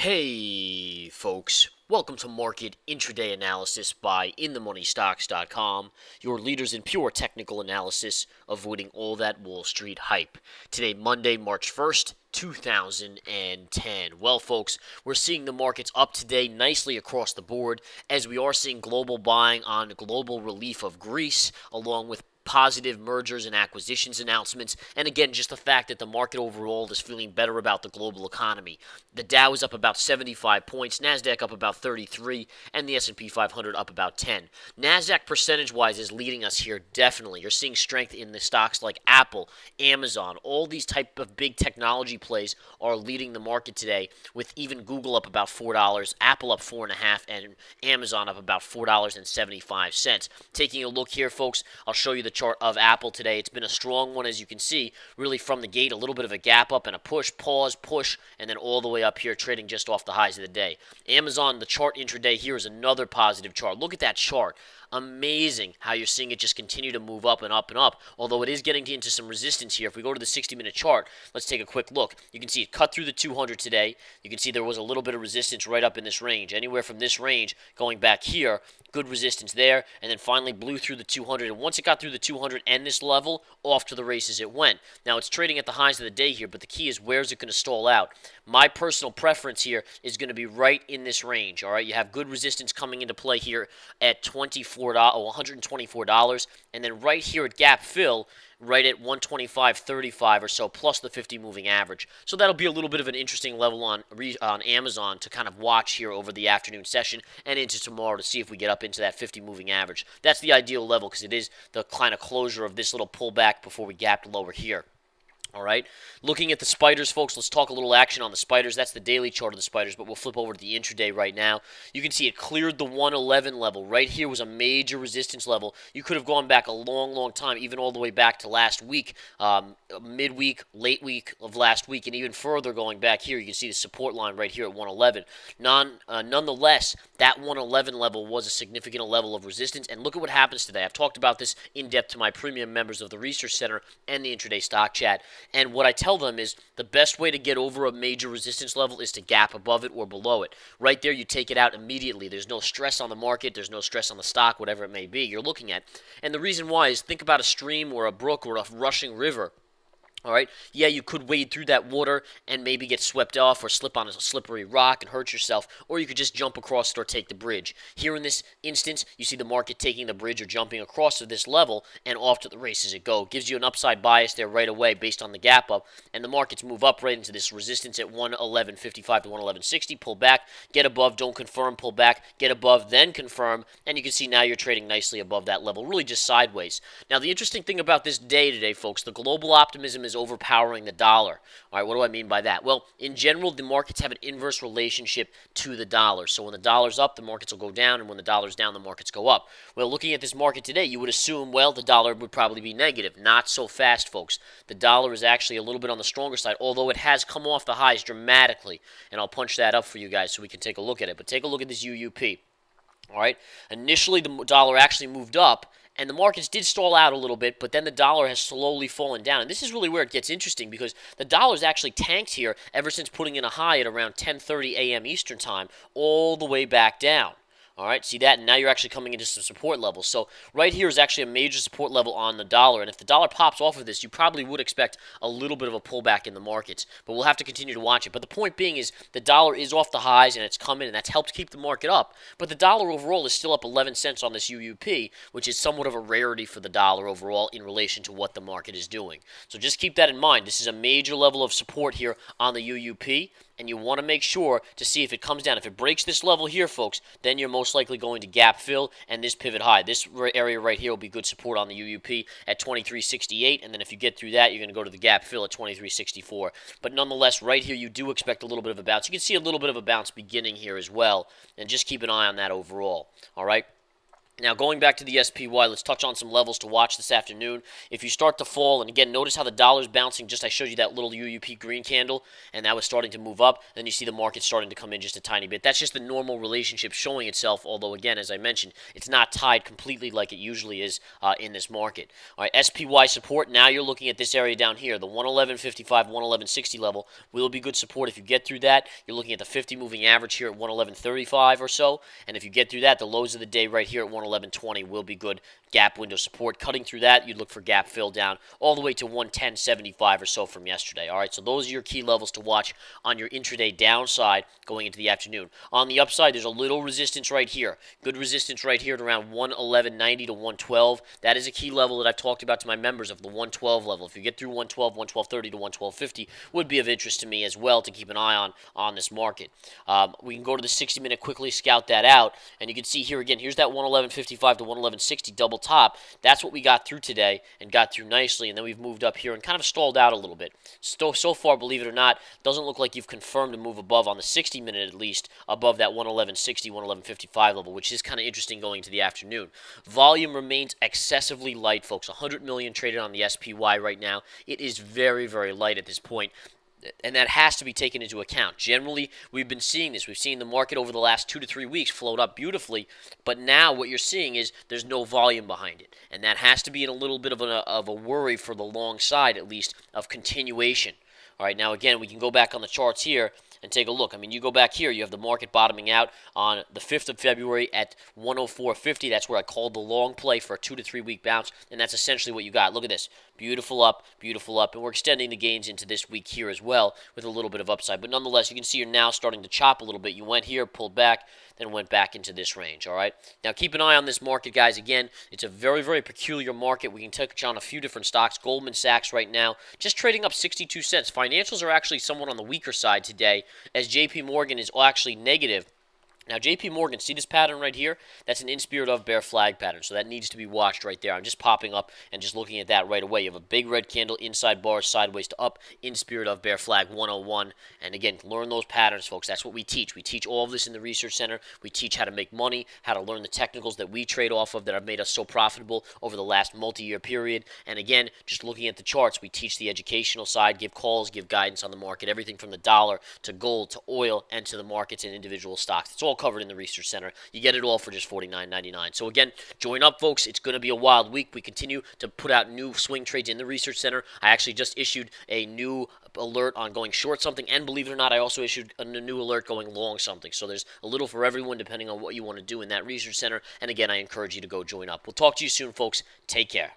Hey, folks. Welcome to Market Intraday Analysis by InTheMoneyStocks.com, your leaders in pure technical analysis, avoiding all that Wall Street hype. Today, Monday, March 1st, 2010. Well, folks, we're seeing the markets up today nicely across the board as we are seeing global buying on global relief of Greece, along with positive mergers and acquisitions announcements, and again, just the fact that the market overall is feeling better about the global economy. The Dow is up about 75 points, Nasdaq up about 33, and the S&P 500 up about 10. Nasdaq percentage-wise is leading us here definitely. You're seeing strength in the stocks like Apple, Amazon, all these type of big technology plays are leading the market today, with even Google up about $4, Apple up 4.5, and Amazon up about $4.75. Taking a look here, folks, I'll show you the chart of Apple today. It's been a strong one, as you can see, really from the gate, a little bit of a gap up and a push, pause, push, and then all the way up here, trading just off the highs of the day. Amazon, the chart intraday here is another positive chart. Look at that chart. Amazing how you're seeing it just continue to move up and up and up, although it is getting into some resistance here. If we go to the 60-minute chart, let's take a quick look. You can see it cut through the 200 today. You can see there was a little bit of resistance right up in this range. Anywhere from this range going back here, good resistance there, and then finally blew through the 200. And once it got through the 200 and this level, off to the races it went. Now, it's trading at the highs of the day here, but the key is where's it going to stall out? My personal preference here is going to be right in this range, all right? You have good resistance coming into play here at $124, and then right here at gap fill, right at 125.35 or so, plus the 50 moving average. So that'll be a little bit of an interesting level on Amazon to kind of watch here over the afternoon session and into tomorrow to see if we get up into that 50 moving average. That's the ideal level because it is the kind of closure of this little pullback before we gapped lower here. All right, looking at the spiders, folks, let's talk a little action on the spiders. That's the daily chart of the spiders, but we'll flip over to the intraday right now. You can see it cleared the 111 level. Right here was a major resistance level. You could have gone back a long, long time, even all the way back to last week, midweek, late week of last week, and even further going back here. You can see the support line right here at 111. Nonetheless, that 111 level was a significant level of resistance, and look at what happens today. I've talked about this in depth to my premium members of the Research Center and the Intraday Stock Chat. And what I tell them is the best way to get over a major resistance level is to gap above it or below it. Right there, you take it out immediately. There's no stress on the market. There's no stress on the stock, whatever it may be you're looking at. And the reason why is think about a stream or a brook or a rushing river. All right, yeah, you could wade through that water and maybe get swept off or slip on a slippery rock and hurt yourself, or you could just jump across it or take the bridge. Here in this instance, you see the market taking the bridge or jumping across to this level and off to the races it go. Gives you an upside bias there right away based on the gap up, and the markets move up right into this resistance at 111.55 to 111.60. Pull back, get above, don't confirm, pull back, get above, then confirm, and you can see now you're trading nicely above that level, really just sideways. Now, the interesting thing about this day today, folks, the global optimism is overpowering the dollar. All right, what do I mean by that? Well, in general, the markets have an inverse relationship to the dollar. So when the dollar's up, the markets will go down, and when the dollar's down, the markets go up. Well, looking at this market today, you would assume, well, the dollar would probably be negative. Not so fast, folks. The dollar is actually a little bit on the stronger side, although it has come off the highs dramatically. And I'll punch that up for you guys so we can take a look at it. But take a look at this UUP. All right, initially the dollar actually moved up, and the markets did stall out a little bit, but then the dollar has slowly fallen down. And this is really where it gets interesting because the dollar's actually tanked here ever since putting in a high at around 10:30 a.m. Eastern Time, all the way back down. All right, see that? And now you're actually coming into some support levels. So right here is actually a major support level on the dollar. And if the dollar pops off of this, you probably would expect a little bit of a pullback in the markets. But we'll have to continue to watch it. But the point being is the dollar is off the highs, and it's coming, and that's helped keep the market up. But the dollar overall is still up 11 cents on this UUP, which is somewhat of a rarity for the dollar overall in relation to what the market is doing. So just keep that in mind. This is a major level of support here on the UUP. And you want to make sure to see if it comes down. If it breaks this level here, folks, then you're most likely going to gap fill and this pivot high. This area right here will be good support on the UUP at 23.68, and then if you get through that, you're going to go to the gap fill at 23.64. But nonetheless, right here, you do expect a little bit of a bounce. You can see a little bit of a bounce beginning here as well, and just keep an eye on that overall. All right? Now, going back to the SPY, let's touch on some levels to watch this afternoon. If you start to fall, and again, notice how the dollar's bouncing. Just I showed you that little UUP green candle, and that was starting to move up. Then you see the market starting to come in just a tiny bit. That's just the normal relationship showing itself, although, again, as I mentioned, it's not tied completely like it usually is in this market. All right, SPY support, now you're looking at this area down here. The 111.55, 111.60 level will be good support. If you get through that, you're looking at the 50 moving average here at 111.35 or so. And if you get through that, the lows of the day right here at 111.20 will be good gap window support. Cutting through that, you'd look for gap fill down all the way to 110.75 or so from yesterday. All right, so those are your key levels to watch on your intraday downside going into the afternoon. On the upside, there's a little resistance right here. Good resistance right here at around 111.90 to 112. That is a key level that I've talked about to my members of the 112 level. If you get through 112, 112.30 to 112.50 would be of interest to me as well to keep an eye on this market. We can go to the 60-minute, quickly scout that out, and you can see here again, here's that 111.55 to 111.60 double top. That's what we got through today and got through nicely, and then we've moved up here and kind of stalled out a little bit. So far, believe it or not, doesn't look like you've confirmed a move above on the 60-minute at least, above that 111.60, 111.55 level, which is kind of interesting going into the afternoon. Volume remains excessively light, folks. 100 million traded on the SPY right now. It is very, very light at this point. And that has to be taken into account. Generally, we've been seeing this. We've seen the market over the last 2 to 3 weeks float up beautifully, but now what you're seeing is there's no volume behind it. And that has to be in a little bit of a worry for the long side, at least, of continuation. All right, now again, we can go back on the charts here and take a look. I mean, you go back here, you have the market bottoming out on the 5th of February at 104.50. That's where I called the long play for a 2 to 3 week bounce, and that's essentially what you got. Look at this. Beautiful up, and we're extending the gains into this week here as well with a little bit of upside. But nonetheless, you can see you're now starting to chop a little bit. You went here, pulled back, then went back into this range, all right? Now, keep an eye on this market, guys. Again, it's a very, very peculiar market. We can touch on a few different stocks. Goldman Sachs right now just trading up 62 cents. Financials are actually somewhat on the weaker side today, as JP Morgan is actually negative. Now, JP Morgan, see this pattern right here? That's an in spirit of bear flag pattern, so that needs to be watched right there. I'm just popping up and just looking at that right away. You have a big red candle, inside bars, sideways to up, in spirit of bear flag 101. And again, learn those patterns, folks. That's what we teach. We teach all of this in the Research Center. We teach how to make money, how to learn the technicals that we trade off of that have made us so profitable over the last multi-year period. And again, just looking at the charts, we teach the educational side, give calls, give guidance on the market, everything from the dollar to gold to oil and to the markets and individual stocks. It's all covered in the Research Center. You get it all for just $49.99. So again, join up, folks. It's going to be a wild week. We continue to put out new swing trades in the Research Center. I actually just issued a new alert on going short something, and believe it or not, I also issued a new alert going long something. So there's a little for everyone depending on what you want to do in that Research Center. And again, I encourage you to go join up. We'll talk to you soon, folks. Take care.